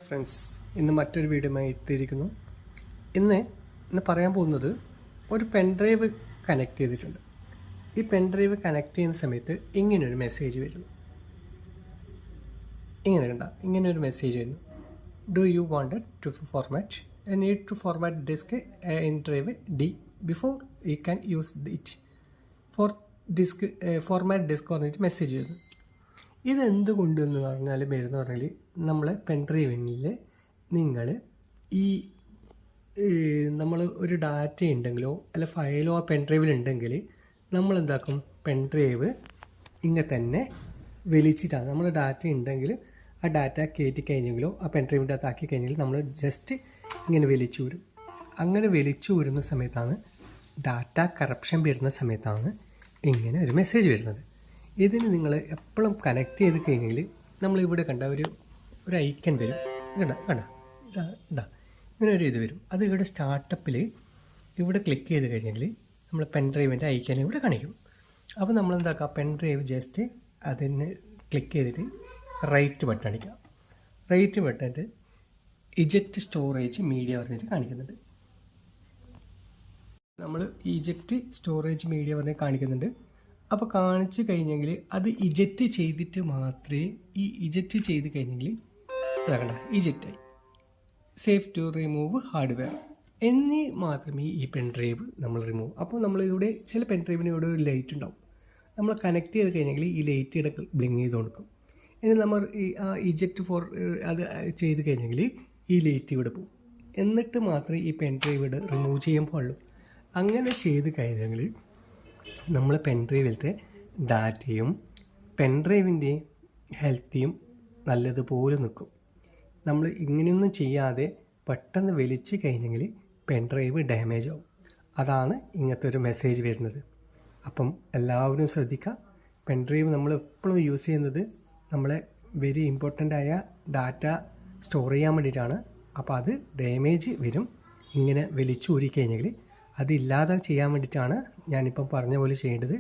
Friends, ഇന്ന് മറ്റൊരു വീഡിയോയുമായി എത്തിയിരിക്കുന്നു. ഇന്ന് പറയാൻ പോകുന്നത് ഒരു പെൻഡ്രൈവ് കണക്ട് ചെയ്തിട്ടുണ്ട്. ഈ പെൻഡ്രൈവ് കണക്ട് ചെയ്യുന്ന സമയത്ത് ഇങ്ങനൊരു മെസ്സേജ് വരുന്നു. ഇങ്ങനൊരു മെസ്സേജ് വരുന്നു. Do you wanted to format need to format disk in drive D before you can use it for disk format disk പറഞ്ഞിട്ട് മെസ്സേജ് വരുന്നു. ഇതെന്തുകൊണ്ട് എന്ന് പറഞ്ഞാൽ നമ്മളെ പെൻഡ്രൈവിൽ നിങ്ങൾ നമ്മൾ ഒരു ഡാറ്റ ഉണ്ടെങ്കിലോ അല്ല ഫയലോ ആ പെൻഡ്രൈവിൽ ഉണ്ടെങ്കിൽ നമ്മളെന്താക്കും, പെൻഡ്രൈവ് ഇങ്ങനെ തന്നെ വലിച്ചിട്ടാണ്. നമ്മൾ ഡാറ്റ ഉണ്ടെങ്കിൽ ആ ഡാറ്റ കയറ്റി കഴിഞ്ഞെങ്കിലോ ആ പെൻഡ്രൈവിൻ്റെ അകത്ത് ആക്കി കഴിഞ്ഞെങ്കിൽ നമ്മൾ ജസ്റ്റ് ഇങ്ങനെ വലിച്ചു വരും. അങ്ങനെ വലിച്ചു വരുന്ന സമയത്താണ് ഡാറ്റ കറപ്ഷൻ വരുന്ന സമയത്താണ് ഇങ്ങനെ ഒരു മെസ്സേജ് വരുന്നത്. ഇതിന് നിങ്ങൾ എപ്പോഴും കണക്ട് ചെയ്ത് കഴിഞ്ഞെങ്കിൽ നമ്മളിവിടെ കണ്ട ഒരു ഐക്കൺ വരും. ഇങ്ങനെ ഒരു ഇത് വരും. അത് ഇവിടെ സ്റ്റാർട്ടപ്പിൽ ഇവിടെ ക്ലിക്ക് ചെയ്ത് കഴിഞ്ഞെങ്കിൽ നമ്മൾ പെൻഡ്രൈവിൻ്റെ ഐക്കൺ ഇവിടെ കാണിക്കും. അപ്പോൾ നമ്മളെന്താക്കുക, പെൻഡ്രൈവ് ജസ്റ്റ് അതിന് ക്ലിക്ക് ചെയ്തിട്ട് റൈറ്റ് ബട്ടൺ അടിക്കുക. റൈറ്റ് ബട്ടണിട്ട് ഇജക്റ്റ് സ്റ്റോറേജ് മീഡിയ പറഞ്ഞിട്ട് കാണിക്കുന്നുണ്ട്. നമ്മൾ ഇജക്റ്റ് സ്റ്റോറേജ് മീഡിയ പറഞ്ഞ് കാണിക്കുന്നുണ്ട്. അപ്പോൾ കാണിച്ചു കഴിഞ്ഞെങ്കിൽ അത് ഇജക്റ്റ് ചെയ്തിട്ട് മാത്രമേ ഇജക്റ്റ് ചെയ്ത് കഴിഞ്ഞെങ്കിൽ ഇതാകണ്ട ഇജക്റ്റായി സേഫ് ടു റിമൂവ് ഹാർഡ്വെയർ എന്നീ മാത്രമേ ഈ പെൻഡ്രൈവ് നമ്മൾ റിമൂവ്. അപ്പോൾ നമ്മളിവിടെ ചില പെൻഡ്രൈവിന് ഇവിടെ ഒരു ലൈറ്റ് ഉണ്ടാവും. നമ്മൾ കണക്ട് ചെയ്ത് കഴിഞ്ഞെങ്കിൽ ഈ ലൈറ്റ് ഇവിടെ ബ്ലിങ്ക് ചെയ്ത് കൊടുക്കും. ഇനി നമ്മൾ ഇജക്റ്റ് ഫോർ അത് ചെയ്ത് കഴിഞ്ഞെങ്കിൽ ഈ ലൈറ്റ് ഇവിടെ പോകും. എന്നിട്ട് മാത്രമേ ഈ പെൻഡ്രൈവ് ഇവിടെ റിമൂവ് ചെയ്യാൻ പാടുള്ളൂ. അങ്ങനെ ചെയ്ത് കഴിഞ്ഞെങ്കിൽ നമ്മൾ പെൻഡ്രൈവിലത്തെ ഡാറ്റയും പെൻഡ്രൈവിൻ്റെ ഹെൽത്തിയും നല്ലതുപോലെ നിൽക്കും. നമ്മൾ ഇങ്ങനെയൊന്നും ചെയ്യാതെ പെട്ടെന്ന് വലിച്ച് കഴിഞ്ഞെങ്കിൽ പെൻഡ്രൈവ് ഡാമേജ് ആവും. അതാണ് ഇങ്ങനത്തെ ഒരു മെസ്സേജ് വരുന്നത്. അപ്പം എല്ലാവരും ശ്രദ്ധിക്കുക. പെൻഡ്രൈവ് നമ്മൾ എപ്പോഴും യൂസ് ചെയ്യുന്നത് നമ്മളെ വെരി ഇമ്പോർട്ടൻ്റ് ആയ ഡാറ്റ സ്റ്റോർ ചെയ്യാൻ വേണ്ടിയിട്ടാണ്. അപ്പോൾ അത് ഡാമേജ് വരും ഇങ്ങനെ വലിച്ചു ഊരി കഴിഞ്ഞെങ്കിൽ. അതില്ലാതെ ചെയ്യാൻ വേണ്ടിയിട്ടാണ് ഞാനിപ്പം പറഞ്ഞ പോലെ ചെയ്യേണ്ടത്.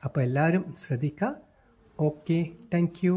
അപ്പോൾ എല്ലാവരും ശ്രദ്ധിക്കുക. Okay, thank you.